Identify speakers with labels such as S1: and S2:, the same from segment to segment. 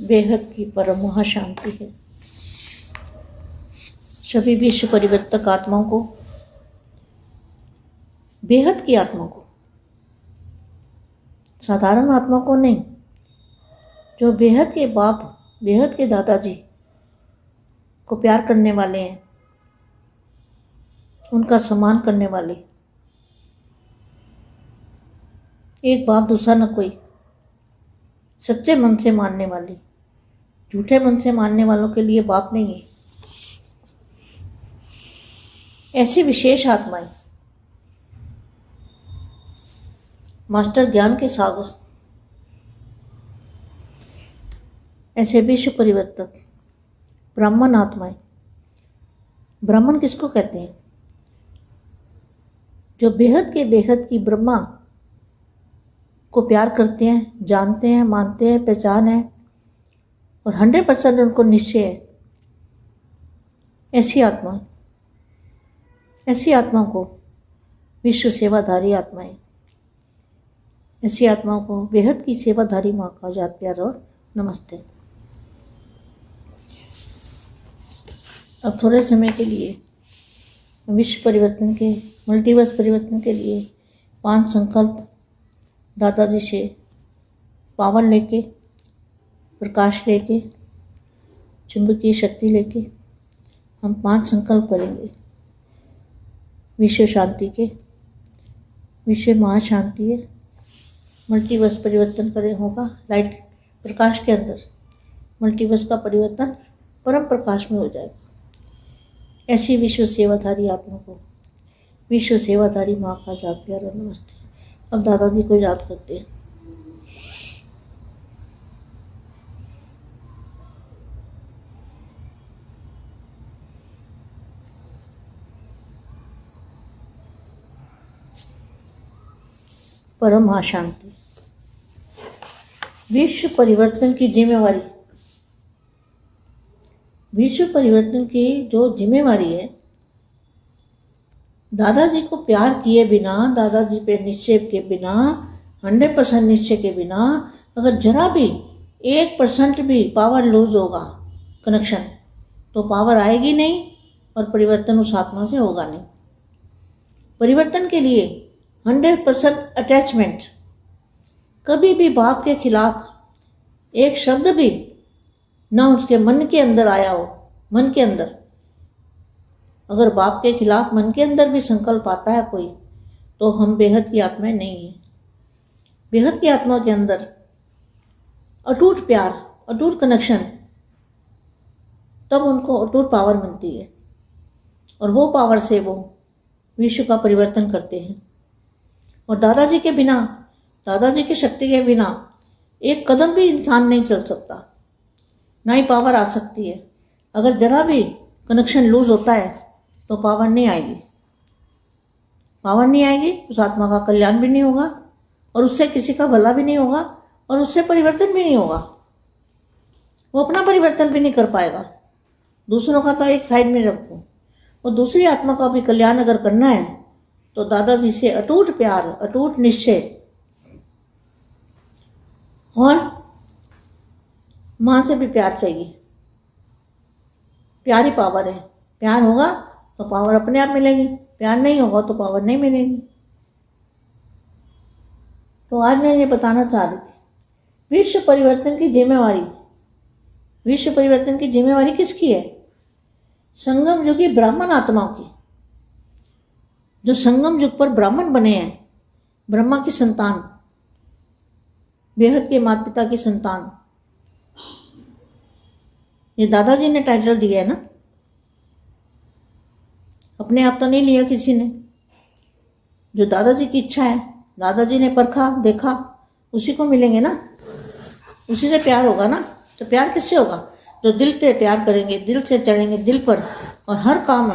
S1: बेहद की परम महाशांति है। सभी विश्व परिवर्तक आत्माओं को, बेहद की आत्मा को, साधारण आत्मा को नहीं, जो बेहद के बाप, बेहद के दादाजी को प्यार करने वाले हैं, उनका सम्मान करने वाले, एक बाप दूसरा न कोई, सच्चे मन से मानने वाले, झूठे मन से मानने वालों के लिए बाप नहीं है। ऐसी विशेष आत्माएं मास्टर ज्ञान के सागर, ऐसे विश्व परिवर्तक ब्राह्मण आत्माएं। ब्राह्मण किसको कहते हैं? जो बेहद के बेहद की ब्रह्मा को प्यार करते हैं, जानते हैं, मानते हैं, पहचान है और 100% उनको निश्चय है। ऐसी आत्माओं को विश्व सेवाधारी आत्माएं, ऐसी आत्माओं को बेहद की सेवाधारी माँ का याद प्यार और नमस्ते। अब थोड़े समय के लिए विश्व परिवर्तन के, मल्टीवर्स परिवर्तन के लिए 5 संकल्प दादाजी से पावर लेके, प्रकाश लेके, चुंबकीय शक्ति लेके हम 5 संकल्प करेंगे। विश्व शांति के, विश्व महाशांति है, मल्टीवर्स परिवर्तन करे होगा लाइट प्रकाश के अंदर, मल्टीवर्स का परिवर्तन परम प्रकाश में हो जाएगा। ऐसी विश्व सेवाधारी आत्मा को विश्व सेवाधारी माँ का याद प्यार और नमस्ते। अब दादाजी को याद करते हैं। परम शांति। विश्व परिवर्तन की जिम्मेवारी, विश्व परिवर्तन की जो जिम्मेवारी है, दादाजी को प्यार किए बिना, दादाजी पे निश्चय के बिना, 100% निश्चय के बिना अगर जरा भी 1% भी पावर लूज होगा कनेक्शन, तो पावर आएगी नहीं और परिवर्तन उस आत्मा से होगा नहीं। परिवर्तन के लिए 100% अटैचमेंट, कभी भी बाप के खिलाफ एक शब्द भी ना उसके मन के अंदर आया हो। मन के अंदर अगर बाप के खिलाफ मन के अंदर भी संकल्प आता है कोई, तो हम बेहद की आत्माएं नहीं हैं। बेहद की आत्मा के अंदर अटूट प्यार, अटूट कनेक्शन, तब उनको अटूट पावर मिलती है और वो पावर से वो विश्व का परिवर्तन करते हैं। और दादाजी के बिना, दादाजी की शक्ति के बिना एक कदम भी इंसान नहीं चल सकता, ना ही पावर आ सकती है। अगर जरा भी कनेक्शन लूज होता है तो पावर नहीं आएगी। पावर नहीं आएगी, उस आत्मा का कल्याण भी नहीं होगा और उससे किसी का भला भी नहीं होगा और उससे परिवर्तन भी नहीं होगा। वो अपना परिवर्तन भी नहीं कर पाएगा। दूसरों का तो एक साइड में रखो, और दूसरी आत्मा का भी कल्याण अगर करना है तो दादाजी से अटूट प्यार, अटूट निश्चय और माँ से भी प्यार चाहिए। प्यार ही पावर है। प्यार होगा तो पावर अपने आप मिलेगी, प्यार नहीं होगा तो पावर नहीं मिलेगी। तो आज मैं ये बताना चाह रही थी, विश्व परिवर्तन की जिम्मेवारी, विश्व परिवर्तन की जिम्मेवारी किसकी है? संगम युगी ब्राह्मण आत्माओं की, जो संगम युग पर ब्राह्मण बने हैं, ब्रह्मा की संतान, बेहद के माता पिता की संतान। ये दादाजी ने टाइटल दिया है ना, अपने आप तो नहीं लिया किसी ने। जो दादाजी की इच्छा है, दादाजी ने परखा, देखा, उसी को मिलेंगे ना, उसी से प्यार होगा ना। तो प्यार किससे होगा? जो दिल पे प्यार करेंगे, दिल से चढ़ेंगे दिल पर, और हर काम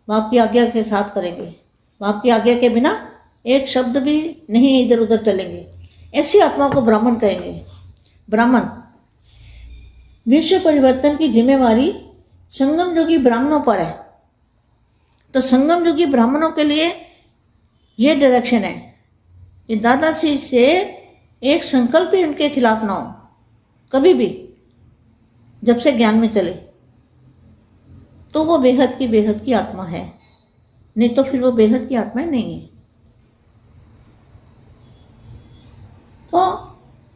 S1: बाप की आज्ञा के साथ करेंगे। बाप की आज्ञा के बिना एक शब्द भी नहीं इधर उधर चलेंगे। ऐसी आत्मा को ब्राह्मण कहेंगे। ब्राह्मण। विश्व परिवर्तन की जिम्मेवारी संगम योगी ब्राह्मणों पर है। तो संगम योगी ब्राह्मणों के लिए ये डायरेक्शन है कि दादाजी से एक संकल्प भी उनके खिलाफ ना हो, कभी भी। जब से ज्ञान में चले तो वो बेहद की आत्मा है, नहीं तो फिर वो बेहद की आत्मा नहीं है। तो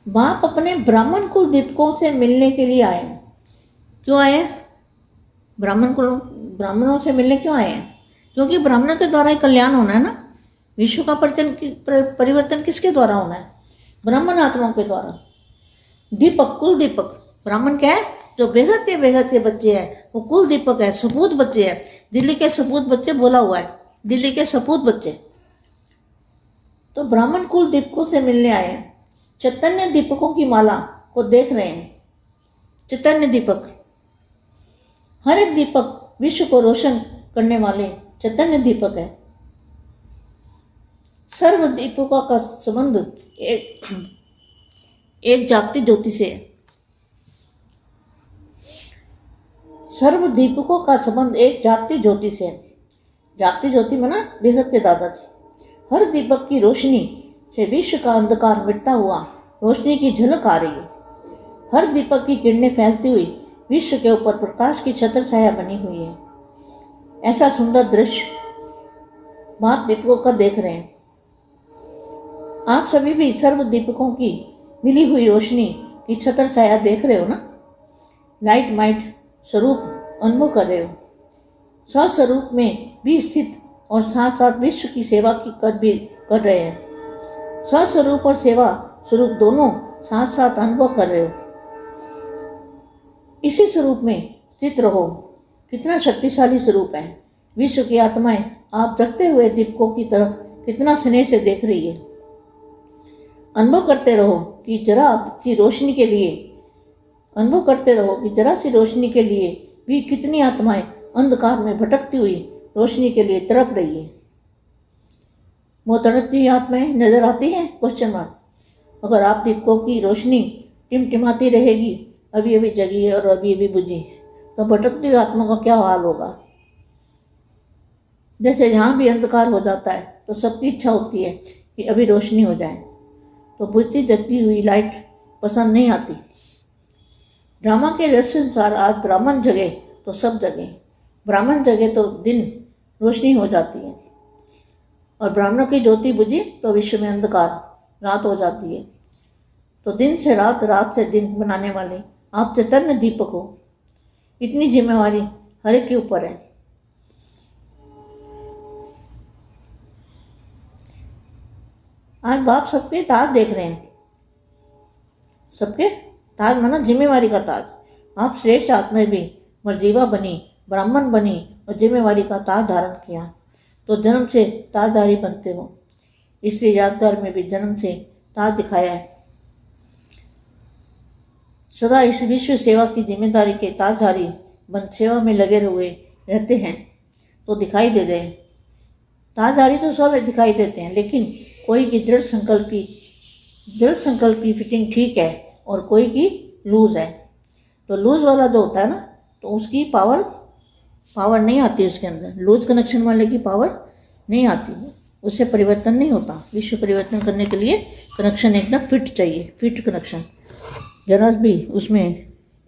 S1: बाप अपने ब्राह्मण कुल दीपकों से मिलने के लिए आए हैं। क्यों आए हैं? ब्राह्मणों से मिलने क्यों आए हैं? क्योंकि ब्राह्मणों के द्वारा ही कल्याण होना है ना। विश्व का परिवर्तन किसके द्वारा होना है? ब्राह्मण आत्माओं के द्वारा। दीपक, कुल दीपक। ब्राह्मण क्या है? जो बेहद के बच्चे हैं, वो कुल दीपक है, सपूत बच्चे हैं। दिल्ली के सपूत बच्चे बोला हुआ है, दिल्ली के सपूत बच्चे। तो ब्राह्मण कुल दीपकों से मिलने आए हैं। चैतन्य दीपकों की माला को देख रहे हैं। चैतन्य दीपक, हर एक दीपक विश्व को रोशन करने वाले चैतन्य दीपक है। सर्व दीपकों का संबंध एक जागती ज्योति से है। सर्व दीपकों का संबंध एक जागती ज्योति से है। जागती ज्योति माना बेहद के दादाजी। हर दीपक की रोशनी से विश्व का अंधकार मिटता हुआ रोशनी की झलक आ रही है। हर दीपक की किरणें फैलती हुई विश्व के ऊपर प्रकाश की छत्र छाया बनी हुई है। ऐसा सुंदर दृश्य बाप दीपकों का देख रहे हैं। आप सभी भी सर्व दीपकों की मिली हुई रोशनी की छत्र छाया देख रहे हो ना। लाइट माइट स्वरूप अनुभव कर रहे हो। स्वस्वरूप में भी स्थित और साथ साथ विश्व की सेवा की कर रहे हैं। स्वस्वरूप और सेवा स्वरूप दोनों साथ साथ अनुभव कर रहे हो। इसी स्वरूप में स्थित रहो। कितना शक्तिशाली स्वरूप है। विश्व की आत्माएं आप जगते हुए दीपकों की तरफ कितना स्नेह से देख रही है। अनुभव करते रहो कि जरा सी रोशनी के लिए भी कितनी आत्माएं अंधकार में भटकती हुई रोशनी के लिए तड़प रही है। वो तड़पती आत्माएं नजर आती हैं? Question mark. अगर आप दीपकों की रोशनी टिमटिमाती रहेगी, अभी अभी जगी है और अभी अभी बुझी, तो भटकती आत्मा का क्या हाल होगा? जैसे जहाँ भी अंधकार हो जाता है तो सबकी इच्छा होती है कि अभी रोशनी हो जाए, तो बुझती जगती हुई लाइट पसंद नहीं आती। ड्रामा के रहस्य अनुसार आज ब्राह्मण जगे तो सब जगे। ब्राह्मण जगे तो दिन रोशनी हो जाती है, और ब्राह्मणों की ज्योति बुझी तो विश्व में अंधकार रात हो जाती है। तो दिन से रात, रात से दिन बनाने वाले आप चैतन्य दीपक हो। इतनी जिम्मेवारी हर एक के ऊपर है। आज बाप सबके ताज देख रहे हैं। सबके ताज माना जिम्मेवारी का ताज। आप श्रेष्ठ आत्मा भी मर्जीवा बनी, ब्राह्मण बनी और जिम्मेवारी का ताज धारण किया, तो जन्म से ताजधारी बनते हो। इसलिए यादगार में भी जन्म से ताज दिखाया है। सदा इस विश्व सेवा की जिम्मेदारी के ताजधारी बन सेवा में लगे हुए रहते हैं तो दिखाई दे दे। ताजधारी तो सब दिखाई देते हैं, लेकिन कोई की दृढ़ संकल्प की फिटिंग ठीक है और कोई की लूज है। तो लूज वाला जो होता है ना, तो उसकी पावर नहीं आती उसके अंदर। लूज कनेक्शन वाले की पावर नहीं आती, उससे परिवर्तन नहीं होता। विश्व परिवर्तन करने के लिए कनेक्शन एकदम फिट चाहिए, फिट कनेक्शन। जरा भी उसमें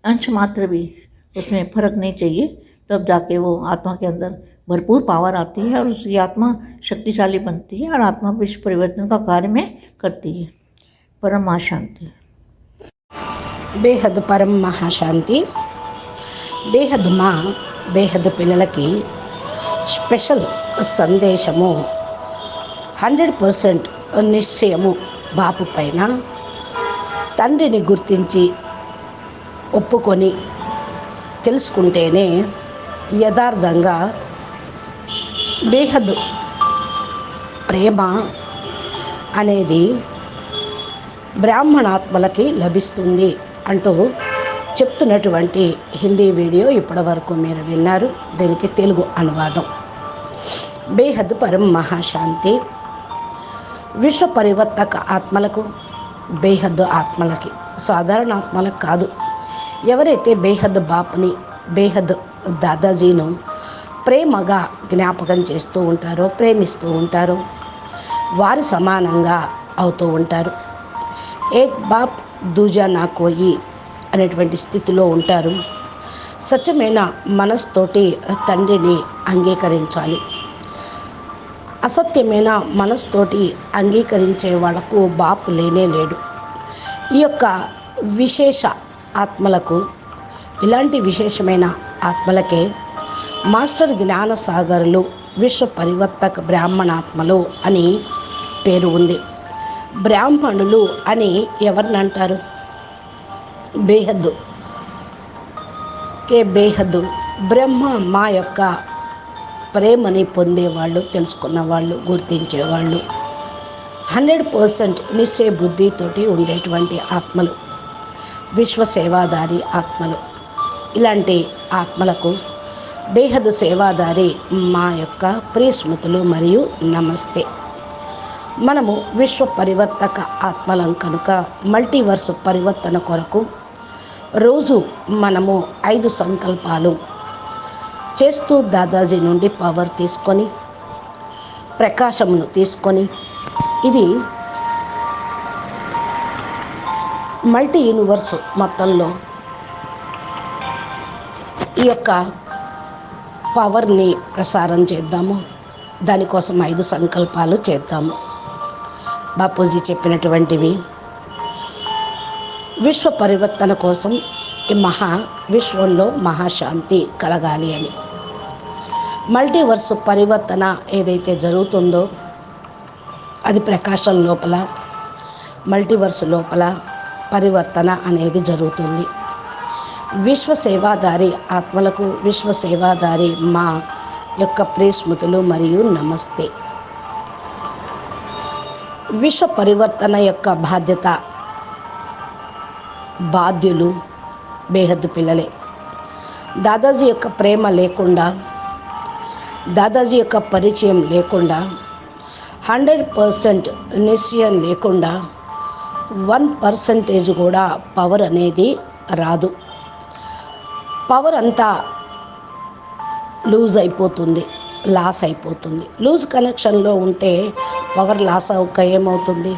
S1: अंश मात्र भी उसमें फर्क नहीं चाहिए, तब जाके वो आत्मा के अंदर भरपूर पावर आती है और उसकी आत्मा शक्तिशाली बनती है और आत्मा विश्व परिवर्तन का कार्य में करती है। परम महाशांति।
S2: బేహద్ పరం మహాశాంతి. బేహద్ మా బేహద్ పిల్లలకి స్పెషల్ సందేశము. 100% నిశ్చయము బాపు పైన. తండ్రిని గుర్తించి ఒప్పుకొని తెలుసుకుంటేనే యథార్థంగా బేహద్ ప్రేమ అనేది బ్రాహ్మణాత్మలకి లభిస్తుంది అంటూ చెప్తున్నటువంటి హిందీ వీడియో ఇప్పటివరకు మీరు విన్నారు. దీనికి తెలుగు అనువాదం. బేహద్ పరం మహాశాంతి. విశ్వ పరివర్తక ఆత్మలకు, బేహద్ ఆత్మలకి, సాధారణ ఆత్మలకు కాదు. ఎవరైతే బేహద్ బాపుని, బేహద్ దాదాజీను ప్రేమగా జ్ఞాపకం చేస్తూ ఉంటారో, ప్రేమిస్తూ ఉంటారో, వారు సమానంగా అవుతూ ఉంటారు. ఏక్ బాప్ దూజా నా కోయి అనేటువంటి స్థితిలో ఉంటారు. స్వచ్ఛమైన మనస్తోటి తండ్రిని అంగీకరించాలి. అసత్యమైన మనస్తోటి అంగీకరించే వాళ్ళకు బాపు లేనే లేడు. ఈ యొక్క విశేష ఆత్మలకు, ఇలాంటి విశేషమైన ఆత్మలకే మాస్టర్ జ్ఞానసాగరులు, విశ్వ పరివర్తక బ్రాహ్మణాత్మలు అని పేరు ఉంది. బ్రాహ్మణులు అని ఎవరిని అంటారు? బేహద్దు బేహద్దు బ్రహ్మ మా యొక్క ప్రేమని పొందేవాళ్ళు, తెలుసుకున్నవాళ్ళు, గుర్తించేవాళ్ళు, 100% నిశ్చయ బుద్ధితోటి ఉండేటువంటి ఆత్మలు, విశ్వ సేవాదారి ఆత్మలు. ఇలాంటి ఆత్మలకు బేహద్దు సేవాదారి మా యొక్క ప్రియ స్మృతులు మరియు నమస్తే. మనము విశ్వ పరివర్తక ఆత్మలం కనుక మల్టీవర్స్ పరివర్తన కొరకు రోజు మనము 5 సంకల్పాలు చేస్తూ దాదాజీ నుండి పవర్ తీసుకొని, ప్రకాశమును తీసుకొని, ఇది మల్టీ యూనివర్స్ మొత్తంలో ఈ యొక్క పవర్ని ప్రసారం చేద్దాము. దానికోసం 5 సంకల్పాలు చేద్దాము. బాపూజీ చెప్పినటువంటివి విశ్వ పరివర్తన కోసం ఈ విశ్వంలో మహాశాంతి కలగాలి అని. మల్టీవర్స్ పరివర్తన ఏదైతే జరుగుతుందో అది ప్రకాశం లోపల, మల్టీవర్స్ లోపల పరివర్తన అనేది జరుగుతుంది. విశ్వ సేవాదారి ఆత్మలకు, విశ్వ సేవాదారి మా యొక్క ప్రేస్మృతులు మరియు నమస్తే. విశ్వ పరివర్తన యొక్క బాధ్యులు బేహద్దు పిల్లలే. దాదాజీ యొక్క ప్రేమ లేకుండా, దాదాజీ యొక్క పరిచయం లేకుండా, 100% నిశ్చయం లేకుండా 1% కూడా పవర్ అనేది రాదు. పవర్ అంతా లూజ్ అయిపోతుంది, లాస్ అయిపోతుంది. లూజ్ కనెక్షన్లో ఉంటే పవర్ లాస్ అవ్వక ఏమవుతుంది?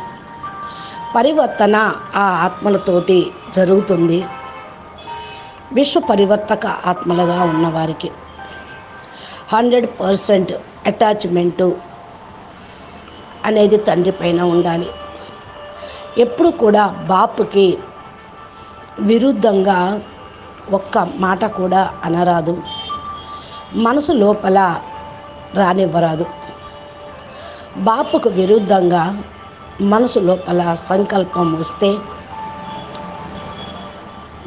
S2: పరివర్తన ఆ ఆత్మలతోటి జరుగుతుంది. విశ్వ పరివర్తక ఆత్మలుగా ఉన్నవారికి 100% అటాచ్మెంటు అనేది తండ్రి పైన ఉండాలి. ఎప్పుడు కూడా బాపుకి విరుద్ధంగా ఒక్క మాట కూడా అనరాదు, మనసు లోపల రానివ్వరాదు. బాపుకు విరుద్ధంగా మనసు లోపల సంకల్పం వస్తే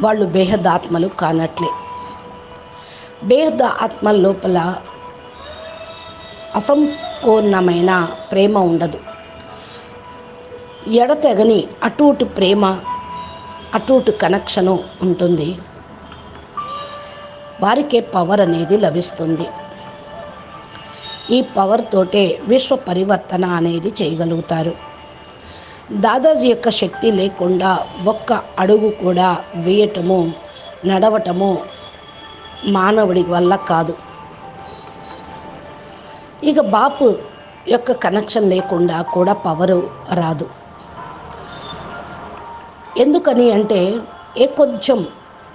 S2: వాళ్ళు బేహద్ ఆత్మలు కానట్లే. బేహద్ ఆత్మల లోపల అసంపూర్ణమైన ప్రేమ ఉండదు. ఎడతెగని అటూటు ప్రేమ, అటూటు కనెక్షను ఉంటుంది. వారికే పవర్ అనేది లభిస్తుంది. ఈ పవర్ తోటే విశ్వ పరివర్తన అనేది చేయగలుగుతారు. దాదాజీ యొక్క శక్తి లేకుండా ఒక్క అడుగు కూడా వేయటము, నడవటము మానవుడి వల్ల కాదు. ఇక బాపు యొక్క కనెక్షన్ లేకుండా కూడా పవరు రాదు. ఎందుకని అంటే కొంచెం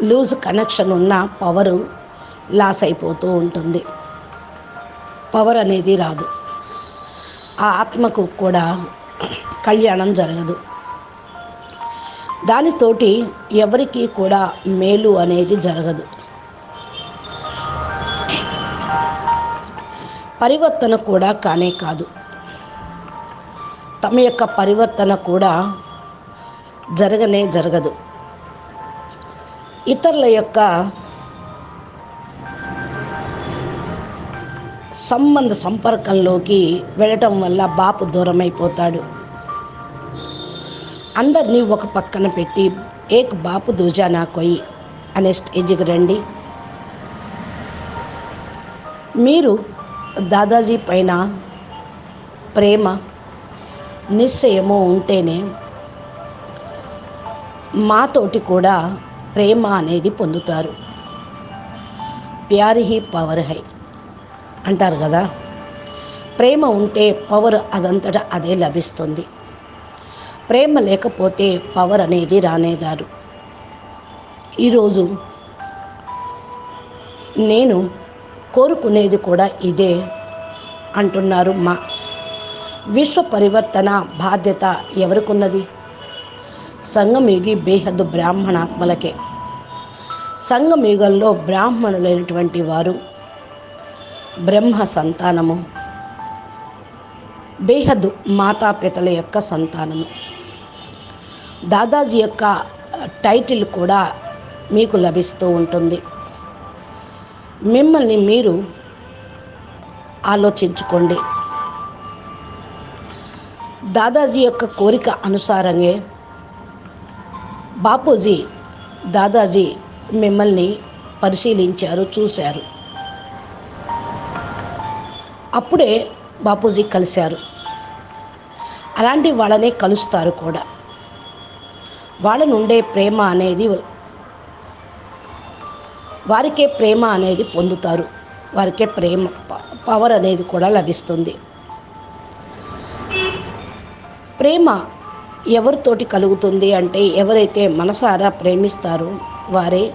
S2: లూజ్ కనెక్షన్ ఉన్న పవరు లాస్ అయిపోతూ ఉంటుంది, పవర్ అనేది రాదు. ఆ ఆత్మకు కూడా కళ్యాణం జరగదు. దానితోటి ఎవరికి కూడా మేలు అనేది జరగదు. పరివర్తన కూడా కానే కాదు. తమ యొక్క పరివర్తన కూడా జరగదు. ఇతరుల యొక్క సంపర్కంలోకి వెళ్ళటం వల్ల బాపు దూరం అయిపోతాడు. అందరినీ ఒక పక్కన పెట్టి ఏక్ బాపు దూజానా కొయి అనే స్టేజ్కి రండి. మీరు దాదాజీ పైన ప్రేమ, నిశ్చయము ఉంటేనే మాతోటి కూడా ప్రేమ అనేది పొందుతారు. ప్యార్ హీ పవర్ హై అంటారు కదా. ప్రేమ ఉంటే పవర్ అదంతటా అదే లభిస్తుంది. ప్రేమ లేకపోతే పవర్ అనేది రానేదారు. ఈరోజు నేను కోరుకునేది కూడా ఇదే అంటున్నారు మా. విశ్వ పరివర్తన బాధ్యత ఎవరికున్నది? సంగమయుగి బేహద్దు బ్రాహ్మణాత్మలకే. సంగమయుగంలో బ్రాహ్మణులైనటువంటి వారు బ్రహ్మ సంతానము, బేహద్దు మాతాపితల యొక్క సంతానము. దాదాజీ యొక్క టైటిల్ కూడా మీకు లభిస్తూ ఉంటుంది. మిమ్మల్ని మీరు ఆలోచించుకోండి. దాదాజీ యొక్క కోరిక అనుసారంగా బాపూజీ దాదాజీ మిమ్మల్ని పరిశీలించారు, చూశారు. అప్పుడే బాపూజీ కలిశారు. అలాంటి వాళ్ళనే కలుస్తారు కూడా. వాళ్ళ నుండే ప్రేమ అనేది, వారికే ప్రేమ అనేది పొందుతారు. వారికే ప్రేమ పవర్ అనేది కూడా లభిస్తుంది. ప్రేమ ఎవరితోటి కలుగుతుంది అంటే, ఎవరైతే మనసారా ప్రేమిస్తారో వారే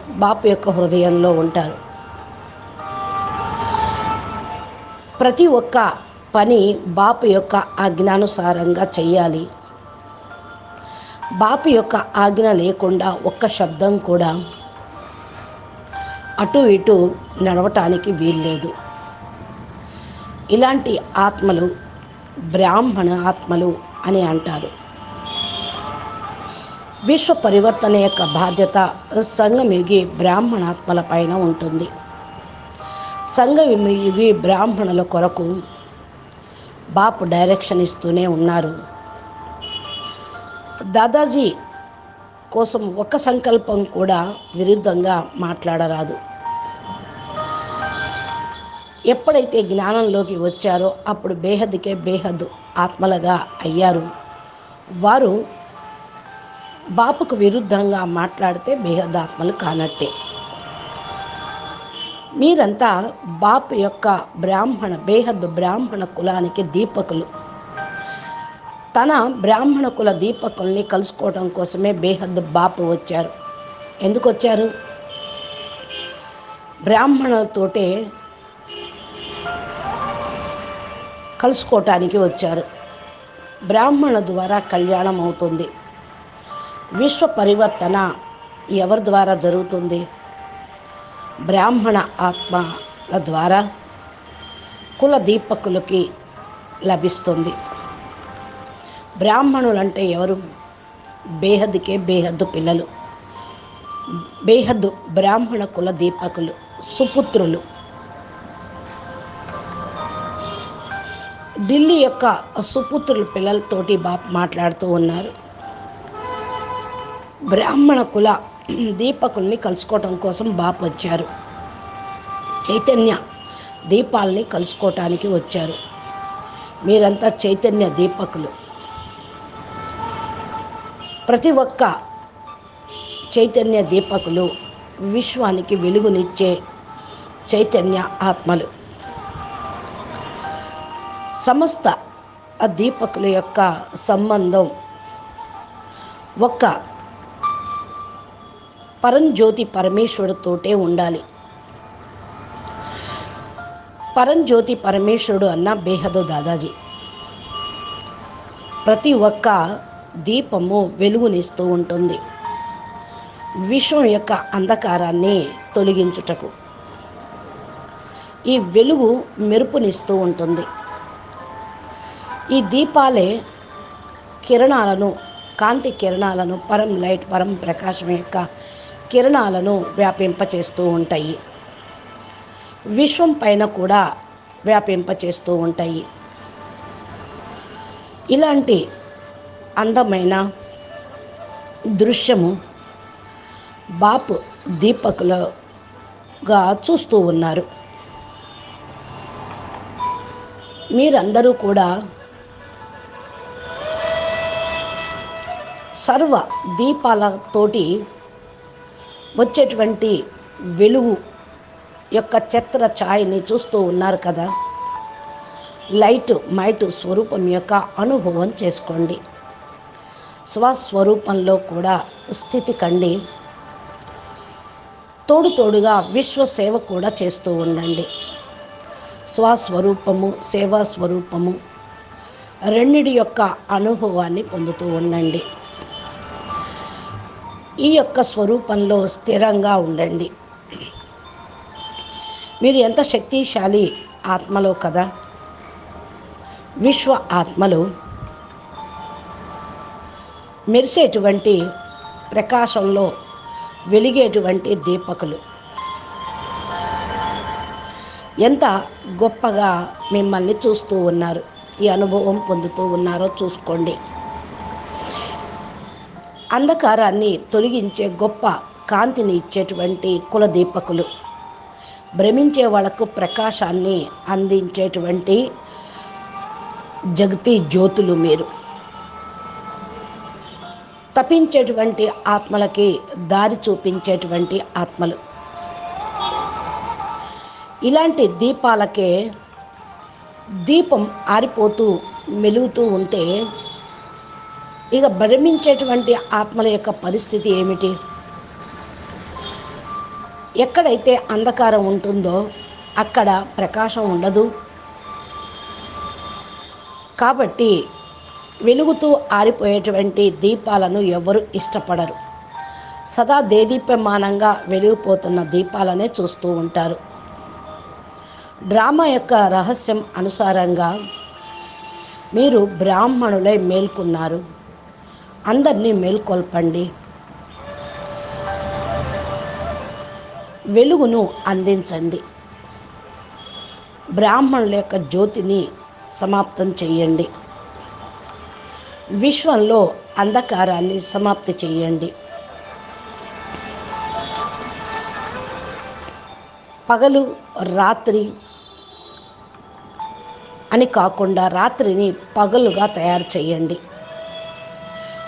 S2: బాపు యొక్క హృదయంలో ఉంటారు. ప్రతి ఒక్క పని బాపు యొక్క ఆజ్ఞానుసారంగా చెయ్యాలి. బాపు యొక్క ఆజ్ఞ లేకుండా ఒక్క శబ్దం కూడా అటు ఇటు నడవటానికి వీల్లేదు. ఇలాంటి ఆత్మలు బ్రాహ్మణ ఆత్మలు అని అంటారు. విశ్వ పరివర్తన యొక్క బాధ్యత సంగమయుగి బ్రాహ్మణాత్మల పైన ఉంటుంది. సంగమయుగి బ్రాహ్మణుల కొరకు బాపు డైరెక్షన్ ఇస్తూనే ఉన్నారు. దాదాజీ కోసం ఒక సంకల్పం కూడా విరుద్ధంగా మాట్లాడరాదు. ఎప్పుడైతే జ్ఞానంలోకి వచ్చారో అప్పుడు బేహద్దుకే బేహద్దు ఆత్మలుగా అయ్యారు. వారు బాపుకు విరుద్ధంగా మాట్లాడితే బేహద్దు ఆత్మలు కానట్టే. మీరంతా బాపు యొక్క బేహద్దు బ్రాహ్మణ కులానికి దీపకులు. తన బ్రాహ్మణ కుల దీపకుల్ని కలుసుకోవడం కోసమే బేహద్దు బాపు వచ్చారు. ఎందుకు వచ్చారు? బ్రాహ్మణులతోటే కలుసుకోవటానికి వచ్చారు. బ్రాహ్మణ ద్వారా కళ్యాణం అవుతుంది. విశ్వ పరివర్తన ఎవరి ద్వారా జరుగుతుంది? బ్రాహ్మణ ఆత్మల ద్వారా కుల దీపకులకి లభిస్తుంది. బ్రాహ్మణులంటే ఎవరు? బేహద్దుకే బేహద్దు పిల్లలు, బేహద్దు బ్రాహ్మణ కుల దీపకులు, సుపుత్రులు. ఢిల్లీ యొక్క సుపుత్రుల పిల్లలతోటి బాపు మాట్లాడుతూ ఉన్నారు. బ్రాహ్మణ కుల దీపకుల్ని కలుసుకోవటం కోసం బాపు వచ్చారు. చైతన్య దీపాలని కలుసుకోవటానికి వచ్చారు. మీరంతా చైతన్య దీపకులు. ప్రతి ఒక్క చైతన్య దీపకులు విశ్వానికి వెలుగునిచ్చే చైతన్య ఆత్మలు. సమస్త దీపకుల యొక్క సంబంధం ఒక్క పరంజ్యోతి పరమేశ్వరుడితోటే ఉండాలి. పరంజ్యోతి పరమేశ్వరుడు అన్న బేహద్దు దాదాజీ. ప్రతి ఒక్క దీపము వెలుగునిస్తూ ఉంటుంది. విశ్వం యొక్క అంధకారాన్ని తొలగించుటకు ఈ వెలుగు మెరుపునిస్తూ ఉంటుంది. ఈ దీపాలే కిరణాలను, కాంతి కిరణాలను, పరం ప్రకాశం యొక్క కిరణాలను వ్యాపింపచేస్తూ ఉంటాయి. విశ్వం పైన కూడా వ్యాపింపచేస్తూ ఉంటాయి. ఇలాంటి అందమైన దృశ్యము బాపు దీపకులుగా చూస్తూ ఉన్నారు. మీరందరూ కూడా సర్వ దీపాలతోటి వచ్చేటువంటి వెలుగు యొక్క ఛత్ర ఛాయని చూస్తూ ఉన్నారు కదా. లైట్ మైట్ స్వరూపం యొక్క అనుభవం చేసుకోండి. స్వస్వరూపంలో కూడా స్థితి కండి. తోడుగా విశ్వ సేవ కూడా చేస్తూ ఉండండి. స్వస్వరూపము, సేవా స్వరూపము రెండిటి యొక్క అనుభవాన్ని పొందుతూ ఉండండి. ఈ యొక్క స్వరూపంలో స్థిరంగా ఉండండి. మీరు ఎంత శక్తిశాలి ఆత్మలో కదా, విశ్వ ఆత్మలు మెరిసేటువంటి ప్రకాశంలో వెలిగేటువంటి దీపకులు. ఎంత గొప్పగా మిమ్మల్ని చూస్తూ ఉన్నారు, ఈ అనుభవం పొందుతూ ఉన్నారో చూసుకోండి. అంధకారాన్ని తొలగించే గొప్ప కాంతిని ఇచ్చేటువంటి కుల దీపకులు, భ్రమించే వాళ్లకు ప్రకాశాన్ని అందించేటువంటి జగతి జ్యోతులు మీరు. తపించేటువంటి ఆత్మలకి దారి చూపించేటువంటి ఆత్మలు. ఇలాంటి దీపాలకే దీపం ఆరిపోతూ మెలుగుతూ ఉంటే ఇక భ్రమించేటువంటి ఆత్మల యొక్క పరిస్థితి ఏమిటి? ఎక్కడైతే అంధకారం ఉంటుందో అక్కడ ప్రకాశం ఉండదు. కాబట్టి వెలుగుతూ ఆరిపోయేటువంటి దీపాలను ఎవరు ఇష్టపడరు. సదా దేదీప్యమానంగా వెలిగిపోతున్న దీపాలనే చూస్తూ ఉంటారు. డ్రామా యొక్క రహస్యం అనుసారంగా మీరు బ్రాహ్మణులై మేల్కొన్నారు. అందరినీ మేల్కొల్పండి. వెలుగును అందించండి. బ్రాహ్మణుల యొక్క జ్యోతిని సమాప్తం చేయండి. విశ్వంలో అంధకారాన్ని సమాప్తి చేయండి. పగలు రాత్రి అని కాకుండా రాత్రిని పగలుగా తయారు చేయండి.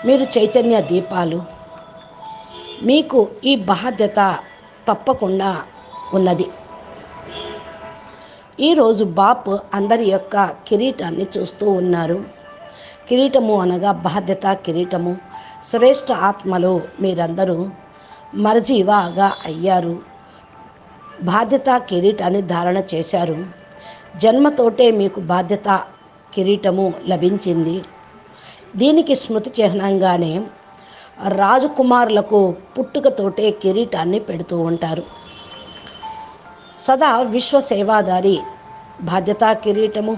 S2: మీరు చైతన్య దీపాలు. మీకు ఈ బాధ్యత తప్పకుండా ఉన్నది. ఈరోజు బాప్ అందరి యొక్క కిరీటాన్ని చూస్తూ ఉన్నారు. కిరీటము అనగా బాధ్యత కిరీటము. శ్రేష్ఠ ఆత్మలు మీరందరూ మరజీవాగా అయ్యారు. బాధ్యత కిరీటాన్ని ధారణ చేశారు. జన్మతోటే మీకు బాధ్యత కిరీటము లభించింది. దీనికి స్మృతి చిహ్నంగానే రాజకుమారులకు పుట్టుకతోటే కిరీటాన్ని పెడుతూ ఉంటారు. సదా విశ్వ సేవాదారి బాధ్యత కిరీటము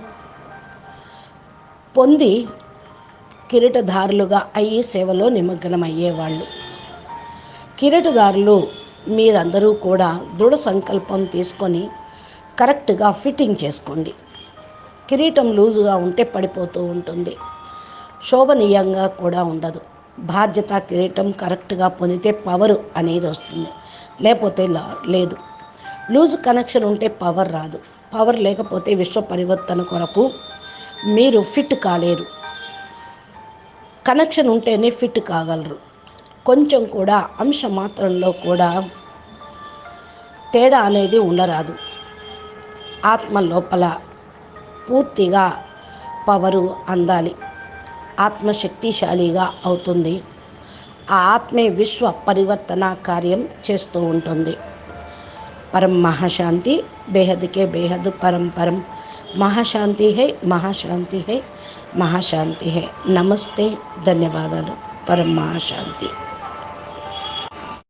S2: పొంది కిరీటధారులుగా అయ్యి సేవలో నిమగ్నమయ్యేవాళ్ళు. కిరీటదారులు మీరందరూ కూడా దృఢ సంకల్పం తీసుకొని కరెక్ట్గా ఫిట్టింగ్ చేసుకోండి. కిరీటం లూజుగా ఉంటే పడిపోతూ ఉంటుంది, శోభనీయంగా కూడా ఉండదు. బాధ్యత కిరీటం కరెక్ట్గా పొందితే పవర్ అనేది వస్తుంది, లేకపోతే లేదు. లూజ్ కనెక్షన్ ఉంటే పవర్ రాదు. పవర్ లేకపోతే విశ్వ పరివర్తన కొరకు మీరు ఫిట్ కాలేరు. కనెక్షన్ ఉంటేనే ఫిట్ కాగలరు. కొంచెం కూడా అంశ మాత్రంలో కూడా తేడా అనేది ఉండరాదు. ఆత్మ లోపల పూర్తిగా పవరు అందాలి. ఆత్మ శక్తిశాలిగా అవుతుంది. ఆ ఆత్మే విశ్వ పరివర్తన కార్యం చేస్తూ ఉంటుంది. పరం మహాశాంతి, బేహద్కే బేహద్ పరం పరం. మహాశాంతి హై, మహాశాంతి హై, మహాశాంతి హై. నమస్తే, ధన్యవాదాలు. పరం మహాశాంతి.